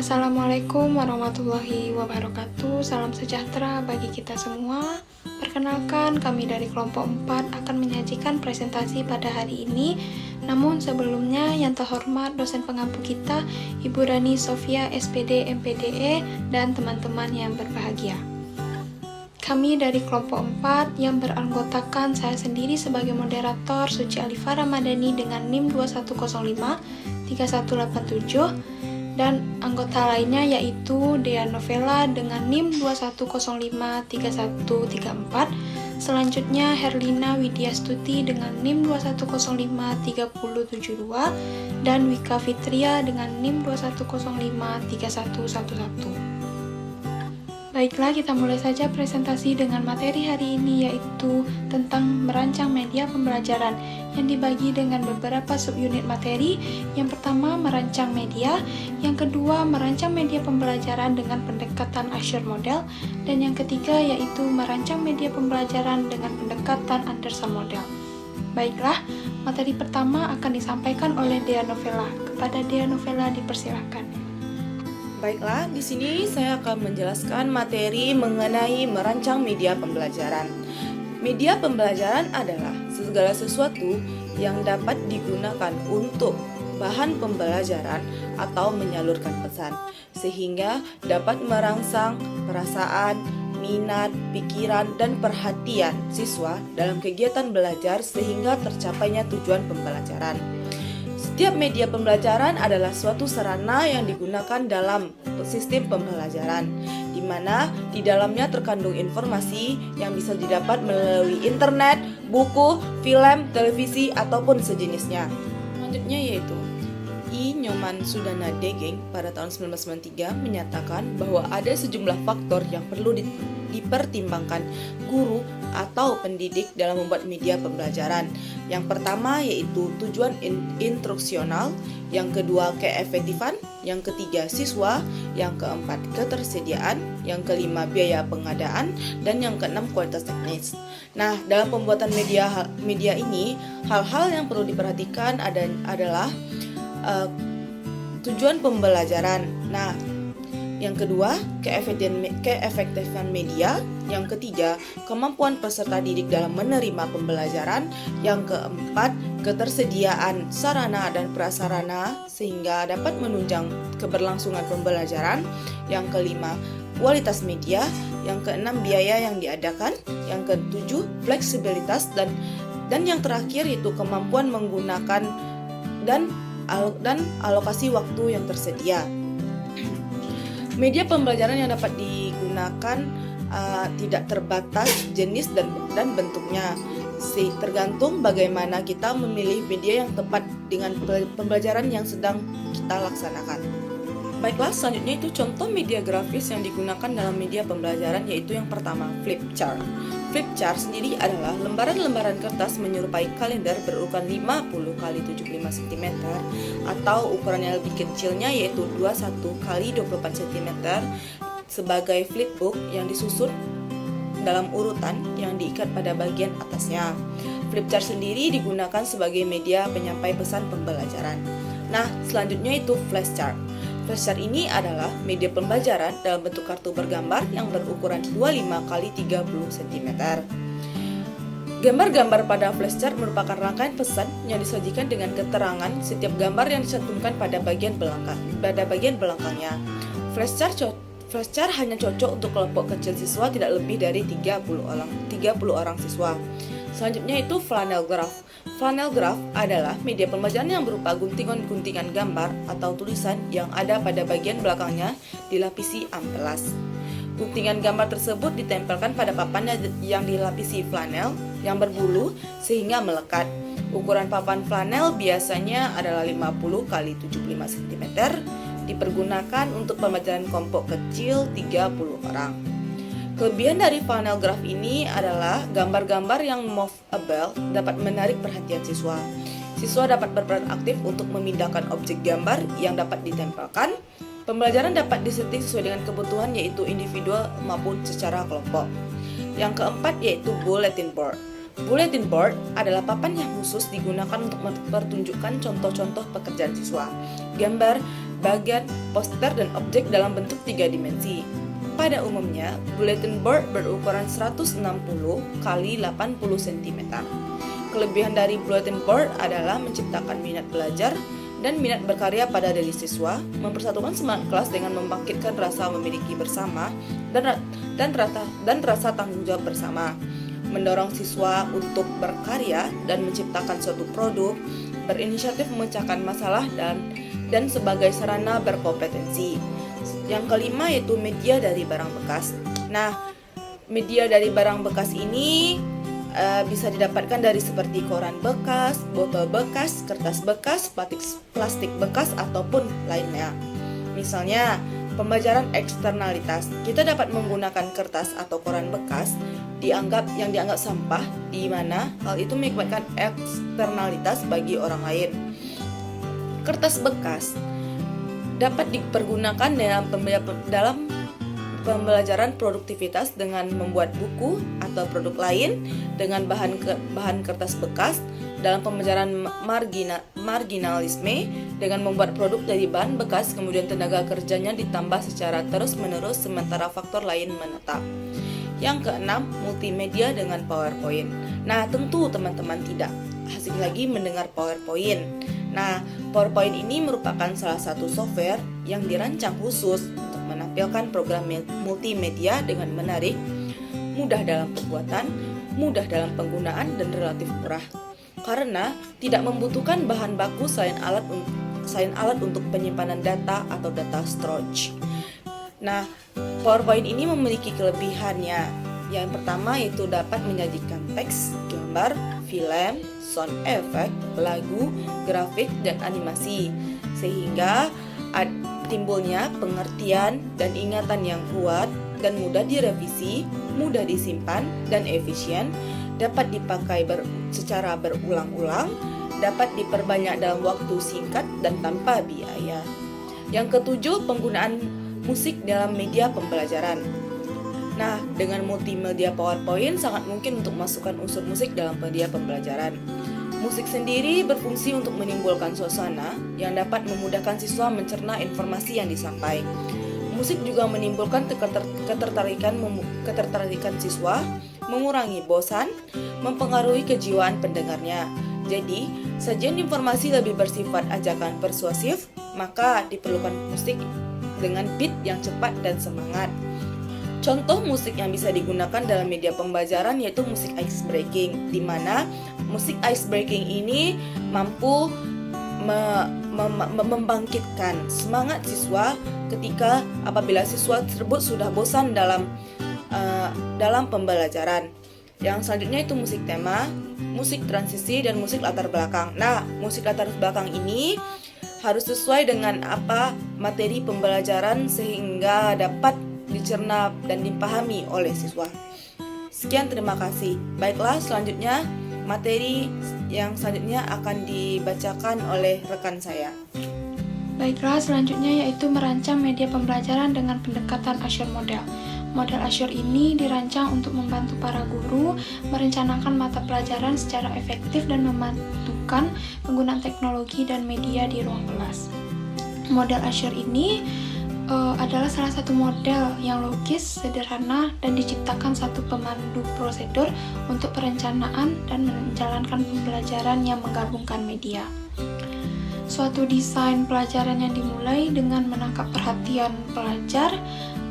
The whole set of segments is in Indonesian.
Assalamualaikum warahmatullahi wabarakatuh. Salam sejahtera bagi kita semua. Perkenalkan, kami dari kelompok 4 akan menyajikan presentasi pada hari ini. Namun sebelumnya, yang terhormat dosen pengampu kita, Ibu Rani Sofia SPD MPDE dan teman-teman yang berbahagia. Kami dari kelompok 4 yang beranggotakan saya sendiri sebagai moderator, Suci Alifa Ramadhani dengan NIM 2105 3187, dan anggota lainnya yaitu Dea Novela dengan NIM 2105 3134. Selanjutnya Herlina Widya Stuti dengan NIM 2105 3072 dan Wika Fitria dengan NIM 2105 3111. Baiklah, kita mulai saja presentasi dengan materi hari ini, yaitu tentang merancang media pembelajaran yang dibagi dengan beberapa subunit materi. Yang pertama, merancang media. Yang kedua, merancang media pembelajaran dengan pendekatan Azure Model. Dan yang ketiga, yaitu merancang media pembelajaran dengan pendekatan Anderson Model. Baiklah, materi pertama akan disampaikan oleh Dea Novela. Kepada Dea Novela dipersilahkan. Baiklah, di sini saya akan menjelaskan materi mengenai merancang media pembelajaran. Media pembelajaran adalah segala sesuatu yang dapat digunakan untuk bahan pembelajaran atau menyalurkan pesan, sehingga dapat merangsang perasaan, minat, pikiran, dan perhatian siswa dalam kegiatan belajar sehingga tercapainya tujuan pembelajaran. Setiap media pembelajaran adalah suatu sarana yang digunakan dalam sistem pembelajaran, di mana di dalamnya terkandung informasi yang bisa didapat melalui internet, buku, film, televisi, ataupun sejenisnya. Selanjutnya yaitu I. Nyoman Sudana Degeng pada tahun 1993 menyatakan bahwa ada sejumlah faktor yang perlu dipertimbangkan guru atau pendidik dalam membuat media pembelajaran. Yang pertama yaitu tujuan instruksional, yang kedua keefektifan, yang ketiga siswa, yang keempat ketersediaan, yang kelima biaya pengadaan, dan yang keenam kualitas teknis. Nah, dalam pembuatan media ini, hal-hal yang perlu diperhatikan adalah tujuan pembelajaran. Nah, yang kedua, keefektifan media. Yang ketiga, kemampuan peserta didik dalam menerima pembelajaran. Yang keempat, ketersediaan sarana dan prasarana sehingga dapat menunjang keberlangsungan pembelajaran. Yang kelima, kualitas media. Yang keenam, biaya yang diadakan. Yang ketujuh, fleksibilitas dan yang terakhir yaitu kemampuan menggunakan dan alokasi waktu yang tersedia. Media pembelajaran yang dapat digunakan tidak terbatas jenis dan bentuknya, tergantung bagaimana kita memilih media yang tepat dengan pembelajaran yang sedang kita laksanakan. Baiklah, selanjutnya itu contoh media grafis yang digunakan dalam media pembelajaran, yaitu yang pertama, flipchart. Flipchart sendiri adalah lembaran-lembaran kertas menyerupai kalender berukuran 50 x 75 cm atau ukuran yang lebih kecilnya yaitu 21 x 24 cm sebagai flipbook yang disusun dalam urutan yang diikat pada bagian atasnya. Flipchart sendiri digunakan sebagai media penyampai pesan pembelajaran. Nah, selanjutnya itu flashchart. Flashchart ini adalah media pembelajaran dalam bentuk kartu bergambar yang berukuran 25 x 30 cm. Gambar-gambar pada flashchart merupakan rangkaian pesan yang disajikan dengan keterangan setiap gambar yang dicantumkan pada bagian belakangnya. Flashchart hanya cocok untuk kelompok kecil siswa tidak lebih dari 30 orang siswa. Selanjutnya itu flannel graph. Flannel graph adalah media pembelajaran yang berupa guntingan-guntingan gambar atau tulisan yang ada pada bagian belakangnya dilapisi amplas. Guntingan gambar tersebut ditempelkan pada papan yang dilapisi flanel yang berbulu sehingga melekat. Ukuran papan flanel biasanya adalah 50 x 75 cm. Dipergunakan untuk pembelajaran kelompok kecil 30 orang. Kelebihan dari flannel graph ini adalah gambar-gambar yang movable dapat menarik perhatian siswa. Siswa dapat berperan aktif untuk memindahkan objek gambar yang dapat ditempelkan. Pembelajaran dapat disetting sesuai dengan kebutuhan yaitu individual maupun secara kelompok. Yang keempat yaitu bulletin board. Bulletin board adalah papan yang khusus digunakan untuk mempertunjukkan contoh-contoh pekerjaan siswa. Gambar bagian, poster, dan objek dalam bentuk 3 dimensi. Pada umumnya, bulletin board berukuran 160 x 80 cm. Kelebihan dari bulletin board adalah menciptakan minat belajar dan minat berkarya pada diri siswa, mempersatukan semangat kelas dengan membangkitkan rasa memiliki bersama dan rasa tanggung jawab bersama, mendorong siswa untuk berkarya dan menciptakan suatu produk, berinisiatif memecahkan masalah dan sebagai sarana berkompetensi. Yang kelima yaitu media dari barang bekas. Nah, media dari barang bekas ini bisa didapatkan dari seperti koran bekas, botol bekas, kertas bekas, plastik bekas, ataupun lainnya. Misalnya, pembelajaran eksternalitas. Kita dapat menggunakan kertas atau koran bekas yang dianggap sampah, di mana hal itu mengakibatkan eksternalitas bagi orang lain. Kertas bekas dapat dipergunakan dalam pembelajaran produktivitas dengan membuat buku atau produk lain dengan bahan kertas bekas, dalam pembelajaran marginalisme dengan membuat produk dari bahan bekas, kemudian tenaga kerjanya ditambah secara terus-menerus sementara faktor lain menetap. Yang keenam, multimedia dengan PowerPoint. Nah, tentu teman-teman tidak asing lagi mendengar PowerPoint. Nah, PowerPoint ini merupakan salah satu software yang dirancang khusus untuk menampilkan program multimedia dengan menarik, mudah dalam pembuatan, mudah dalam penggunaan, dan relatif murah. Karena tidak membutuhkan bahan baku selain alat untuk penyimpanan data atau data storage. Nah, PowerPoint ini memiliki kelebihannya. Yang pertama yaitu dapat menyajikan teks, gambar, film, sound effect, lagu, grafik, dan animasi, sehingga timbulnya pengertian dan ingatan yang kuat dan mudah direvisi, mudah disimpan, dan efisien, dapat dipakai secara berulang-ulang, dapat diperbanyak dalam waktu singkat dan tanpa biaya. Yang ketujuh, penggunaan musik dalam media pembelajaran. Nah, dengan multimedia PowerPoint sangat mungkin untuk masukkan unsur musik dalam media pembelajaran. Musik sendiri berfungsi untuk menimbulkan suasana yang dapat memudahkan siswa mencerna informasi yang disampaikan. Musik juga menimbulkan ketertarikan siswa, mengurangi bosan, mempengaruhi kejiwaan pendengarnya. Jadi, sajian informasi lebih bersifat ajakan persuasif, maka diperlukan musik dengan beat yang cepat dan semangat. Contoh musik yang bisa digunakan dalam media pembelajaran yaitu musik ice breaking, di mana musik ice breaking ini mampu membangkitkan semangat siswa apabila siswa tersebut sudah bosan dalam pembelajaran. Yang selanjutnya itu musik tema, musik transisi, dan musik latar belakang. Nah, musik latar belakang ini harus sesuai dengan materi pembelajaran sehingga dapat dicerna dan dipahami oleh siswa. Sekian, terima kasih. Baiklah, selanjutnya materi yang selanjutnya akan dibacakan oleh rekan saya. Baiklah, selanjutnya yaitu merancang media pembelajaran dengan pendekatan Azure Model. Model Azure ini dirancang untuk membantu para guru merencanakan mata pelajaran secara efektif dan membantukan penggunaan teknologi dan media di ruang kelas. Model Azure ini adalah salah satu model yang logis, sederhana, dan diciptakan satu pemandu prosedur untuk perencanaan dan menjalankan pembelajaran yang menggabungkan media. Suatu desain pelajaran yang dimulai dengan menangkap perhatian pelajar,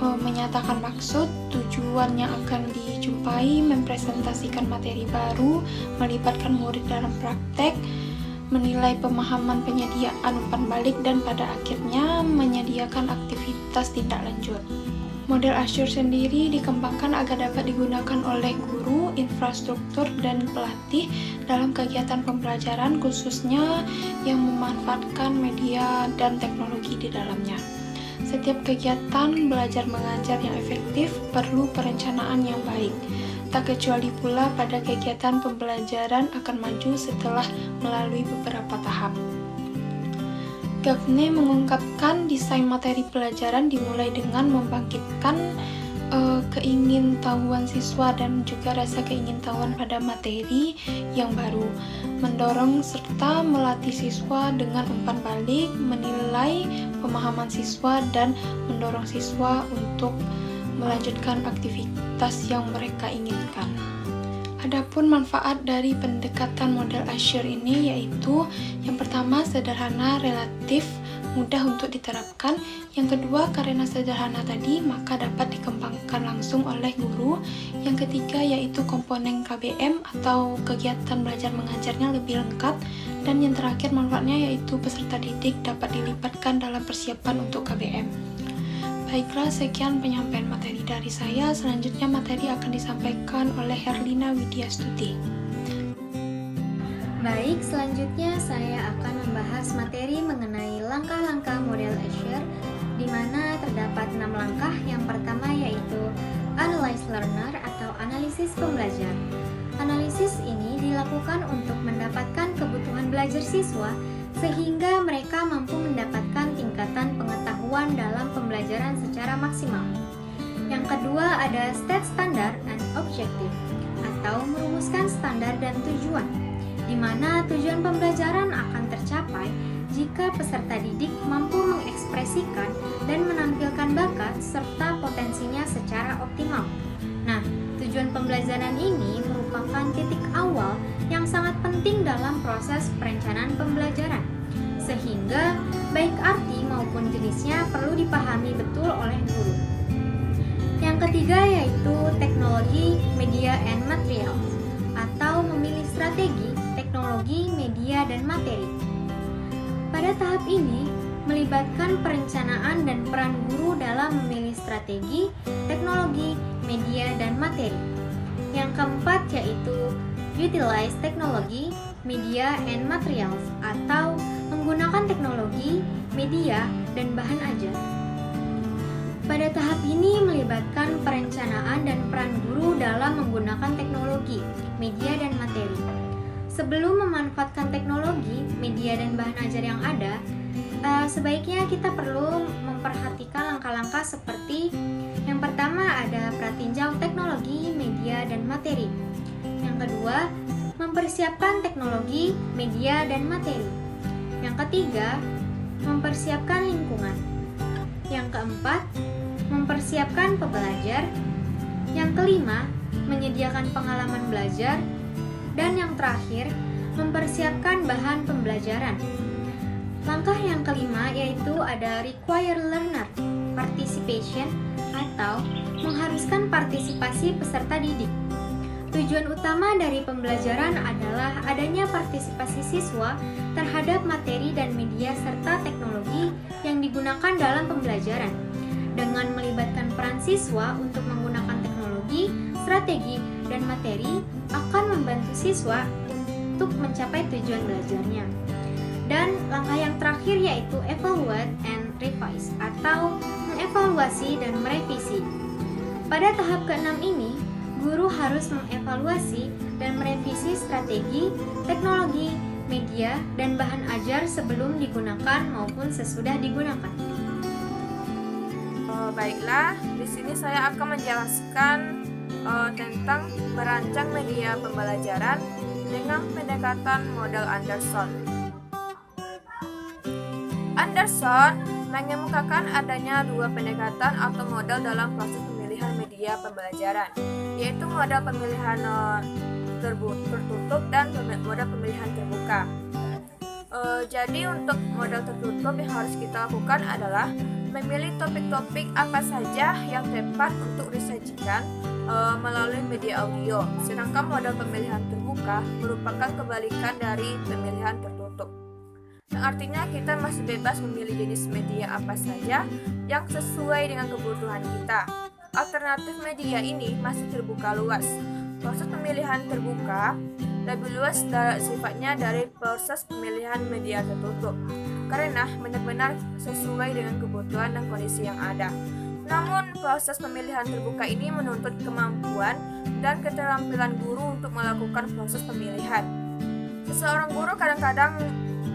menyatakan maksud, tujuan yang akan dijumpai, mempresentasikan materi baru, melibatkan murid dalam praktek, menilai pemahaman penyediaan umpan balik, dan pada akhirnya menyediakan aktivitas tindak lanjut. Model Azure sendiri dikembangkan agar dapat digunakan oleh guru, infrastruktur, dan pelatih dalam kegiatan pembelajaran khususnya yang memanfaatkan media dan teknologi di dalamnya. Setiap kegiatan belajar mengajar yang efektif perlu perencanaan yang baik. Tak kecuali pula pada kegiatan pembelajaran akan maju setelah melalui beberapa tahap. Gagne mengungkapkan desain materi pelajaran dimulai dengan membangkitkan keingintahuan siswa dan juga rasa keingintahuan pada materi yang baru, mendorong serta melatih siswa dengan umpan balik, menilai pemahaman siswa dan mendorong siswa untuk melanjutkan aktivitas yang mereka inginkan. Adapun manfaat dari pendekatan model Azure ini yaitu yang pertama sederhana, relatif mudah untuk diterapkan. Yang kedua, karena sederhana tadi, maka dapat dikembangkan langsung oleh guru. Yang ketiga, yaitu komponen KBM atau kegiatan belajar mengajarnya lebih lengkap. Dan yang terakhir, manfaatnya yaitu peserta didik dapat dilibatkan dalam persiapan untuk KBM. Baiklah, sekian penyampaian materi dari saya. Selanjutnya materi akan disampaikan oleh Herlina Widyastuti. Baik, selanjutnya saya akan membahas materi mengenai langkah-langkah model Azure, di mana terdapat 6 langkah. Yang pertama yaitu Analyze Learner atau analisis pembelajar. Analisis ini dilakukan untuk mendapatkan kebutuhan belajar siswa sehingga mereka mampu mendapatkan tingkatan pengetahuan dalam pembelajaran secara maksimal. Yang kedua ada State Standard and Objective atau merumuskan standar dan tujuan, di mana tujuan pembelajaran akan tercapai jika peserta didik mampu mengekspresikan dan menampilkan bakat serta potensinya secara optimal. Nah, tujuan pembelajaran ini merupakan titik awal yang sangat penting dalam proses perencanaan pembelajaran, sehingga baik arti maupun jenisnya perlu dipahami betul oleh guru. Yang ketiga yaitu teknologi, media, and materials atau memilih strategi, teknologi, media, dan materi. Pada tahap ini, melibatkan perencanaan dan peran guru dalam memilih strategi, teknologi, media, dan materi. Yang keempat yaitu utilize teknologi, media, and materials atau menggunakan teknologi, media, dan bahan ajar. Pada tahap ini melibatkan perencanaan dan peran guru dalam menggunakan teknologi, media, dan materi. Sebelum memanfaatkan teknologi, media, dan bahan ajar yang ada, sebaiknya kita perlu memperhatikan langkah-langkah seperti yang pertama ada pratinjau teknologi, media, dan materi. Yang kedua, mempersiapkan teknologi, media, dan materi. Yang ketiga, mempersiapkan lingkungan. Yang keempat, mempersiapkan pembelajar. Yang kelima, menyediakan pengalaman belajar. Dan yang terakhir, mempersiapkan bahan pembelajaran. Langkah yang kelima yaitu ada require learner participation atau mengharuskan partisipasi peserta didik. Tujuan utama dari pembelajaran adalah adanya partisipasi siswa terhadap materi dan media serta teknologi yang digunakan dalam pembelajaran. Dengan melibatkan peran siswa untuk menggunakan teknologi, strategi, dan materi akan membantu siswa untuk mencapai tujuan belajarnya. Dan langkah yang terakhir yaitu evaluate and revise atau mengevaluasi dan merevisi. Pada tahap ke-6 ini, guru harus mengevaluasi dan merevisi strategi, teknologi, media, dan bahan ajar sebelum digunakan maupun sesudah digunakan. Baiklah, di sini saya akan menjelaskan tentang merancang media pembelajaran dengan pendekatan model Anderson. Anderson mengemukakan adanya dua pendekatan atau model dalam proses pemilihan media pembelajaran, yaitu model pemilihan tertutup dan model pemilihan terbuka. Jadi untuk model tertutup yang harus kita lakukan adalah memilih topik-topik apa saja yang tepat untuk disajikan melalui media audio. Sedangkan model pemilihan terbuka merupakan kebalikan dari pemilihan tertutup. Artinya kita masih bebas memilih jenis media apa saja yang sesuai dengan kebutuhan kita. Alternatif media ini masih terbuka luas. Proses pemilihan terbuka lebih luas sifatnya dari proses pemilihan media tertutup, karena benar-benar sesuai dengan kebutuhan dan kondisi yang ada. Namun, proses pemilihan terbuka ini menuntut kemampuan dan keterampilan guru untuk melakukan proses pemilihan. Seseorang guru kadang-kadang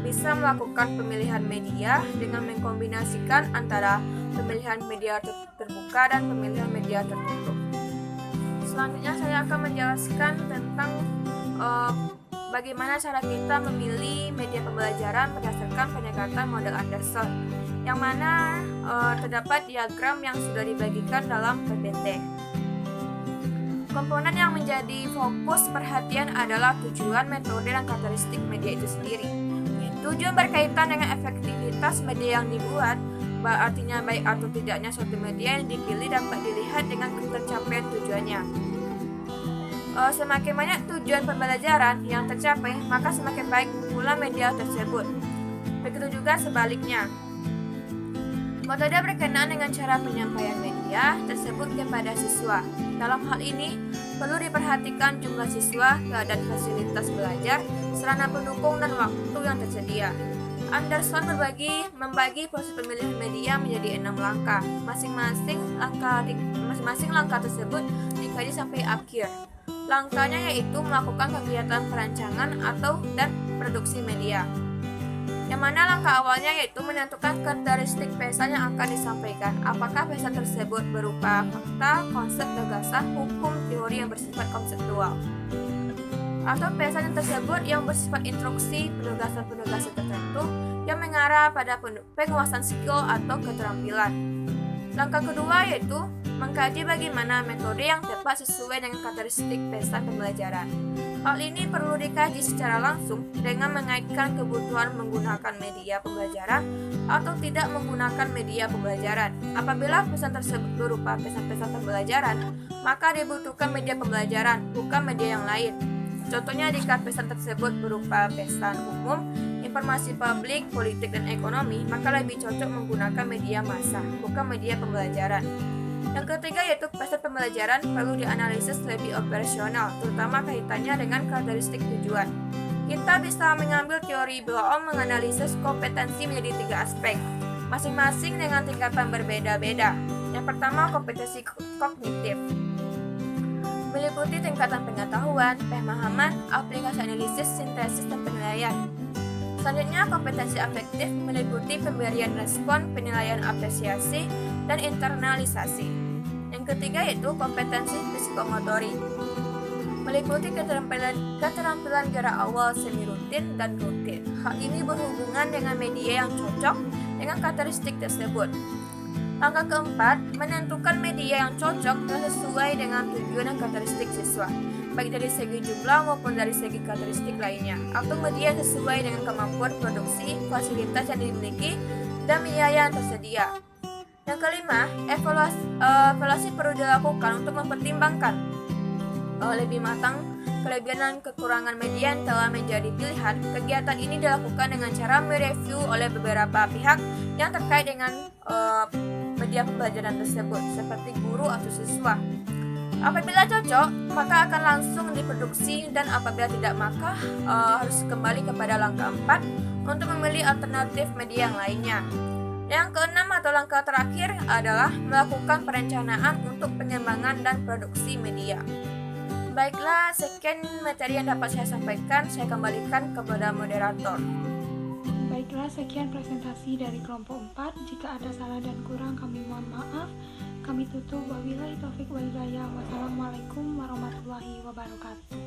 bisa melakukan pemilihan media dengan mengkombinasikan antara pemilihan media terbuka dan pemilihan media tertutup. Selanjutnya saya akan menjelaskan tentang bagaimana cara kita memilih media pembelajaran berdasarkan pendekatan model Anderson, yang mana terdapat diagram yang sudah dibagikan dalam PPT. Komponen yang menjadi fokus perhatian adalah tujuan, metode, dan karakteristik media itu sendiri. Tujuan berkaitan dengan efektivitas media yang dibuat, artinya baik atau tidaknya suatu media yang dipilih dapat dilihat dengan tercapaian tujuannya. Semakin banyak tujuan pembelajaran yang tercapai, maka semakin baik pula media tersebut. Begitu juga sebaliknya. Metode berkenaan dengan cara penyampaian media tersebut kepada siswa. Dalam hal ini, perlu diperhatikan jumlah siswa, keadaan fasilitas belajar, sarana pendukung, dan waktu yang tersedia. Anderson membagi proses pemilihan media menjadi 6 langkah. Masing-masing langkah tersebut dikaji sampai akhir. Langkahnya yaitu melakukan kegiatan perancangan dan produksi media. Yang mana langkah awalnya yaitu menentukan karakteristik pesan yang akan disampaikan. Apakah pesan tersebut berupa fakta, konsep, gagasan, hukum, teori yang bersifat konseptual, atau pesan tersebut yang bersifat instruksi, penugasan-penugasan tertentu yang mengarah pada penguasaan skill atau keterampilan. Langkah kedua yaitu mengkaji bagaimana metode yang tepat sesuai dengan karakteristik pesan pembelajaran. Hal ini perlu dikaji secara langsung dengan mengaitkan kebutuhan menggunakan media pembelajaran atau tidak menggunakan media pembelajaran. Apabila pesan tersebut berupa pesan-pesan pembelajaran, maka dibutuhkan media pembelajaran, bukan media yang lain. Contohnya jika pesan tersebut berupa pesan umum, informasi publik, politik, dan ekonomi, maka lebih cocok menggunakan media massa, bukan media pembelajaran. Yang ketiga yaitu pesan pembelajaran perlu dianalisis lebih operasional, terutama kaitannya dengan karakteristik tujuan. Kita bisa mengambil teori Bloom menganalisis kompetensi menjadi 3 aspek, masing-masing dengan tingkatan berbeda-beda. Yang pertama, kompetensi kognitif, meliputi tingkatan pengetahuan, pemahaman, aplikasi analisis, sintesis, dan penilaian. Selanjutnya, kompetensi afektif meliputi pemberian respon, penilaian apresiasi, dan internalisasi. Yang ketiga yaitu kompetensi psikomotorik, meliputi keterampilan gerak awal semi rutin dan rutin. Hal ini berhubungan dengan media yang cocok dengan karakteristik tersebut. Langkah keempat, menentukan media yang cocok dan sesuai dengan tujuan dan karakteristik siswa, baik dari segi jumlah maupun dari segi karakteristik lainnya, atau media yang sesuai dengan kemampuan produksi, fasilitas yang dimiliki, dan biaya yang tersedia. Yang kelima, evaluasi perlu dilakukan untuk mempertimbangkan lebih matang kelebihan dan kekurangan media yang telah menjadi pilihan. Kegiatan ini dilakukan dengan cara mereview oleh beberapa pihak yang terkait dengan media pembelajaran tersebut, seperti guru atau siswa. Apabila cocok, maka akan langsung diproduksi, dan apabila tidak, maka harus kembali kepada langkah 4 untuk memilih alternatif media yang lainnya. Yang keenam atau langkah terakhir adalah melakukan perencanaan untuk pengembangan dan produksi media. Baiklah, sekian materi yang dapat saya sampaikan. Saya kembalikan kepada moderator. Baiklah, sekian presentasi dari kelompok 4. Jika ada salah dan kurang, kami mohon maaf. Kami tutup. Wabillahi taufiq wal hidayah. Wassalamualaikum warahmatullahi wabarakatuh.